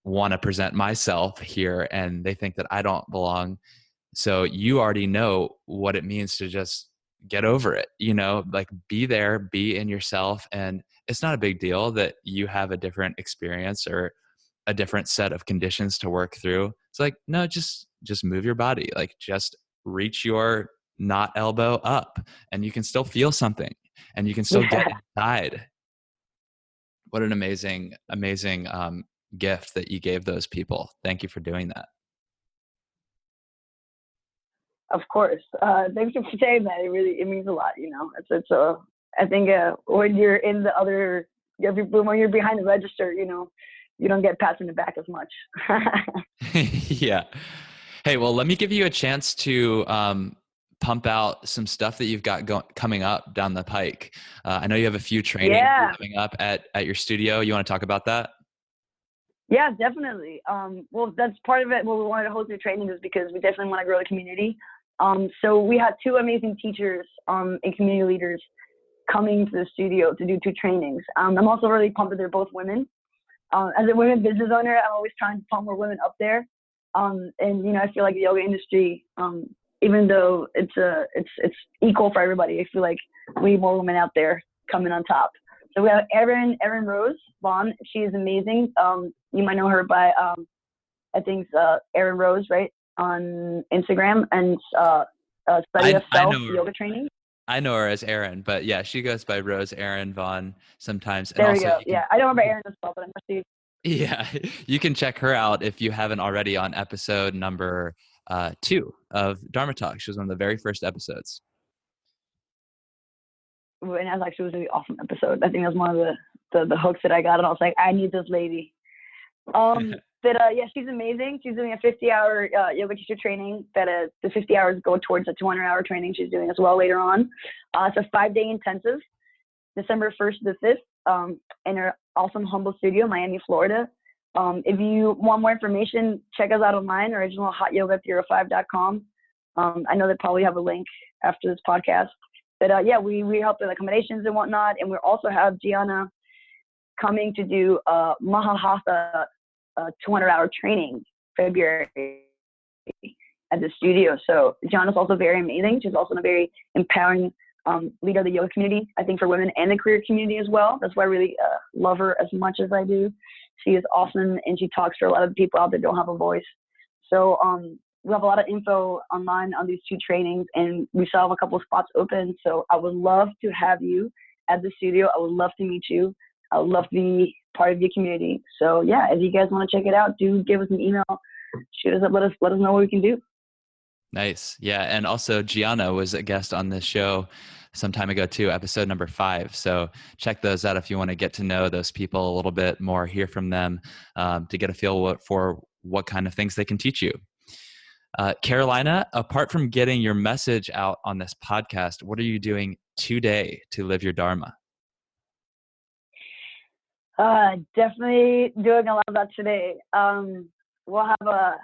want to present myself here, and they think that I don't belong. So you already know what it means to just get over it, be there, be in yourself. And it's not a big deal that you have a different experience or a different set of conditions to work through. It's like, no, just move your body, just reach your not elbow up and you can still feel something and you can still get inside. What an amazing gift that you gave those people. Thank you for doing that. Of course. Thank you for saying that. It means a lot, It's I think when you're in the other when you're behind the register, you know, you don't get pats in the back as much. Yeah. Hey, well, let me give you a chance to pump out some stuff that you've got coming up down the pike. I know you have a few trainings coming up at your studio. You want to talk about that? Yeah, definitely. Well, that's part of it. Well, we wanted to host the trainings is because we definitely want to grow the community. So we had two amazing teachers and community leaders coming to the studio to do two trainings. I'm also really pumped that they're both women. As a women business owner, I'm always trying to pump more women up there. And you know, I feel like the yoga industry, even though it's equal for everybody, I feel like we need more women out there coming on top. So we have Erin Rose Vaughn. She is amazing. You might know her by I think Erin Rose, right, on Instagram, and Study of Self yoga training. I know her as Erin, but yeah, she goes by Rose Erin Vaughn sometimes. And there also, we go. Yeah, I don't remember Erin as well, but I must see. Yeah, you can check her out if you haven't already on episode number 2 of Dharma Talk. She was one of the very first episodes. And that was actually a really awesome episode. I think that was one of the hooks that I got, and I was like, I need this lady. But yeah, she's amazing. She's doing a 50-hour yoga teacher training. That the 50 hours go towards a 200-hour training she's doing as well later on. It's a 5-day intensive, December 1st to the 5th, in her awesome humble studio, Miami, Florida. If you want more information, check us out online, originalhotyoga305.com. I know they probably have a link after this podcast. But yeah, we help with accommodations and whatnot. And we also have Gianna coming to do Mahahatha 200-hour training February at the studio. So Gianna's also very amazing. She's also a very empowering leader of the yoga community, I think, for women and the career community as well. That's why I really love her as much as I do. She is awesome, and she talks for a lot of people out there that don't have a voice. So we have a lot of info online on these two trainings, and we still have a couple of spots open. So I would love to have you at the studio. I would love to meet you. I would love to be part of your community. So yeah, if you guys want to check it out, do give us an email, shoot us up, let us know what we can do. Nice. Yeah. And also Gianna was a guest on this show some time ago too, episode number 5. So check those out if you want to get to know those people a little bit more, hear from them, to get a feel for what kind of things they can teach you. Carolina, apart from getting your message out on this podcast, what are you doing today to live your Dharma? Definitely doing a lot of that today. We'll have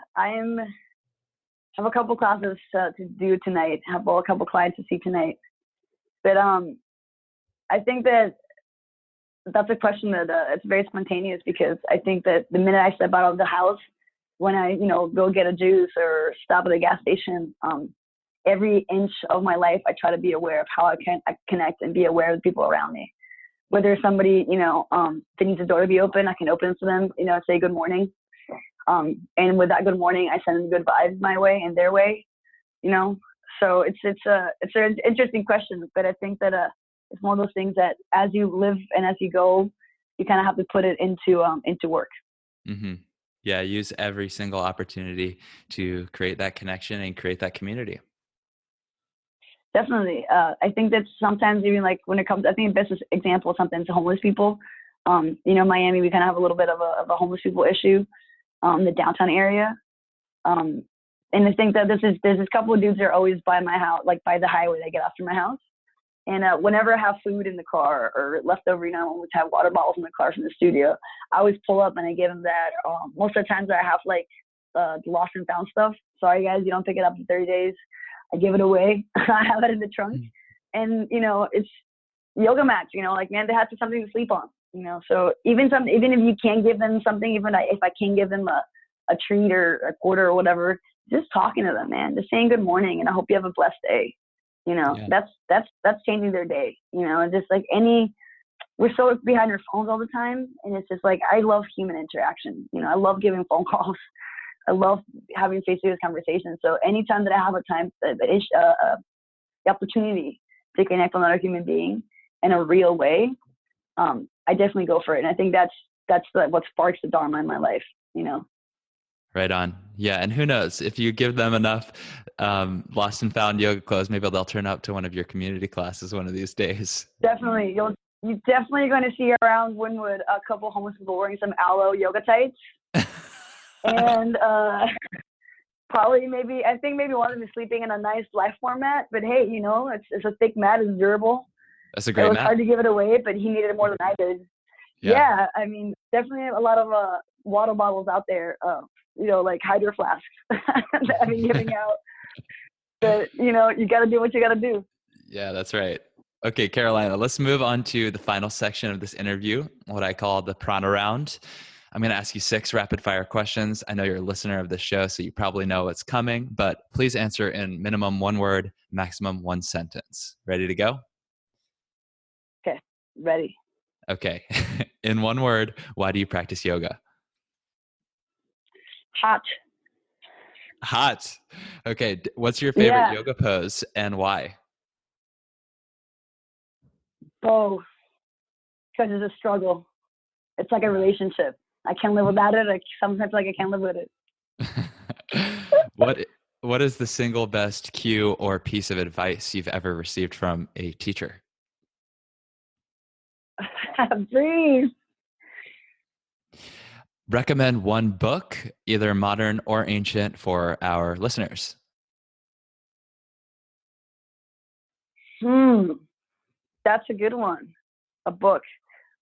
have a couple classes to do tonight. Have a couple clients to see tonight. But I think that's a question that it's very spontaneous, because I think that the minute I step out of the house, when I go get a juice or stop at a gas station, every inch of my life I try to be aware of how I connect and be aware of the people around me. Whether somebody that needs a door to be open, I can open it to them, say good morning. And with that good morning, I send them good vibes my way and their way, So it's an interesting question, but I think that it's one of those things that as you live and as you go, you kind of have to put it into work. Mm-hmm. Yeah, use every single opportunity to create that connection and create that community. Definitely. I think that sometimes even like when it comes, I think the best example of something is homeless people. Miami, we kind of have a little bit of a homeless people issue in the downtown area. And I think that there's this couple of dudes that are always by my house, like by the highway they get after my house. And whenever I have food in the car or leftover, I always have water bottles in the car from the studio. I always pull up and I give them that. Most of the times I have like lost and found stuff. Sorry guys, you don't pick it up in 30 days. I give it away. I have it in the trunk. And, it's yoga mats, like, man, they have to something to sleep on, So even if you can't give them something, if I can't give them a treat or a quarter or whatever, just talking to them, man, just saying good morning and I hope you have a blessed day. That's changing their day, and just like we're so behind our phones all the time. And it's just like, I love human interaction. I love giving phone calls. I love having face-to-face conversations. So anytime that I have a time, the opportunity to connect with another human being in a real way, I definitely go for it. And I think that's what sparks the Dharma in my life, Right on. Yeah. And who knows, if you give them enough lost and found yoga clothes, maybe they'll turn up to one of your community classes one of these days. Definitely. you're definitely going to see around Wynwood a couple homeless people wearing some aloe yoga tights. And probably I think maybe one of them is sleeping in a nice life form mat. But hey, you know, it's a thick mat, it's durable. That's a great mat. It was hard to give it away, but he needed it more than I did. Yeah, I mean, definitely a lot of water bottles out there, you know, like hydro flasks that I've been giving out. But, you know, you got to do what you got to do. Yeah, that's right. Okay, Carolina, let's move on to the final section of this interview, what I call the prana round. I'm going to ask you 6 rapid fire questions. I know you're a listener of this show, so you probably know what's coming, but please answer in minimum 1 word, maximum 1 sentence. Ready to go? Okay, ready. Okay. In 1 word, why do you practice yoga? Hot. Hot. Okay. What's your favorite yoga pose and why? Oh, because it's a struggle. It's like a relationship. I can't live without it. I sometimes feel like I can't live with it. What is the single best cue or piece of advice you've ever received from a teacher? Breathe. Recommend 1 book, either modern or ancient, for our listeners. That's a good one. A book.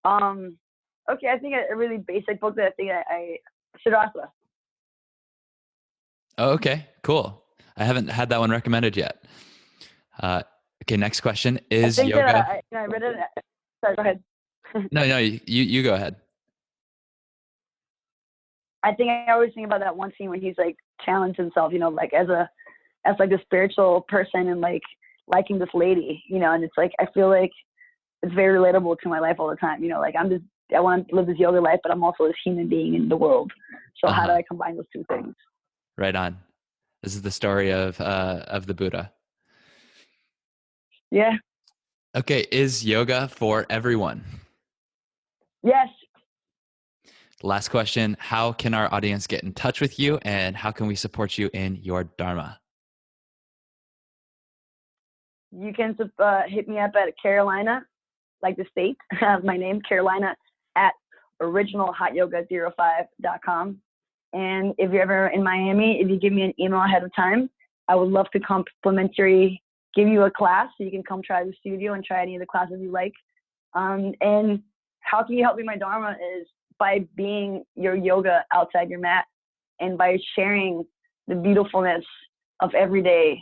Okay, I think a really basic book that I think Siddhartha. Oh, okay, cool. I haven't had that one recommended yet. Okay, next question is yoga. I read it. Sorry, go ahead. No, you go ahead. I think I always think about that one scene when he's like challenged himself, you know, like as like a spiritual person and like liking this lady, you know, and it's like I feel like it's very relatable to my life all the time, you know, like I want to live this yoga life, but I'm also this human being in the world. So how do I combine those 2 things? Right on. This is the story of the Buddha. Yeah. Okay, is yoga for everyone? Yes. Last question, how can our audience get in touch with you and how can we support you in your Dharma? You can hit me up at Carolina, like the state, my name, Carolina, at originalhotyoga05.com. And if you're ever in Miami, if you give me an email ahead of time, I would love to complimentary give you a class so you can come try the studio and try any of the classes you like. And how can you help me my Dharma is by being your yoga outside your mat and by sharing the beautifulness of every day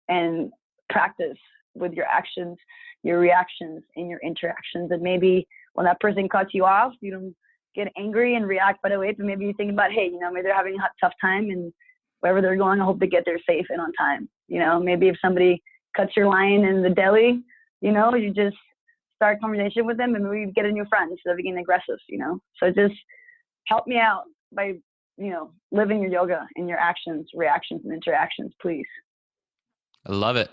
and practice with your actions, your reactions, and your interactions. And maybe when that person cuts you off, you don't get angry and react right away, but maybe you think about, hey, you know, maybe they're having a tough time and wherever they're going, I hope they get there safe and on time. You know, maybe if somebody cuts your line in the deli, you know, you just start a conversation with them and maybe you get a new friend instead of being aggressive, you know. So just help me out by, you know, living your yoga in your actions, reactions, and interactions, please. I love it.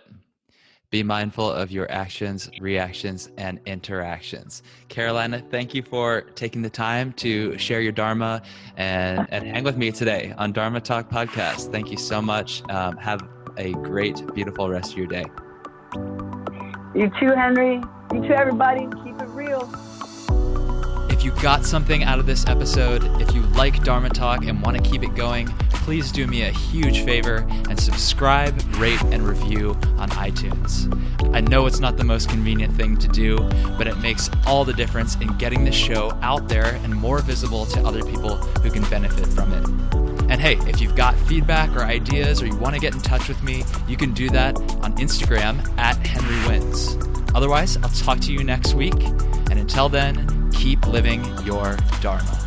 Be mindful of your actions, reactions, and interactions. Carolina, thank you for taking the time to share your Dharma and hang with me today on Dharma Talk Podcast. Thank you so much. Have a great, beautiful rest of your day. You too, Henry. You too, everybody. Keep it real. If you got something out of this episode, if you like Dharma Talk and want to keep it going, please do me a huge favor and subscribe, rate, and review on iTunes. I know it's not the most convenient thing to do, but it makes all the difference in getting this show out there and more visible to other people who can benefit from it. And hey, if you've got feedback or ideas or you want to get in touch with me, you can do that on Instagram at HENRYWINS. Otherwise, I'll talk to you next week. And until then, keep living your Dharma.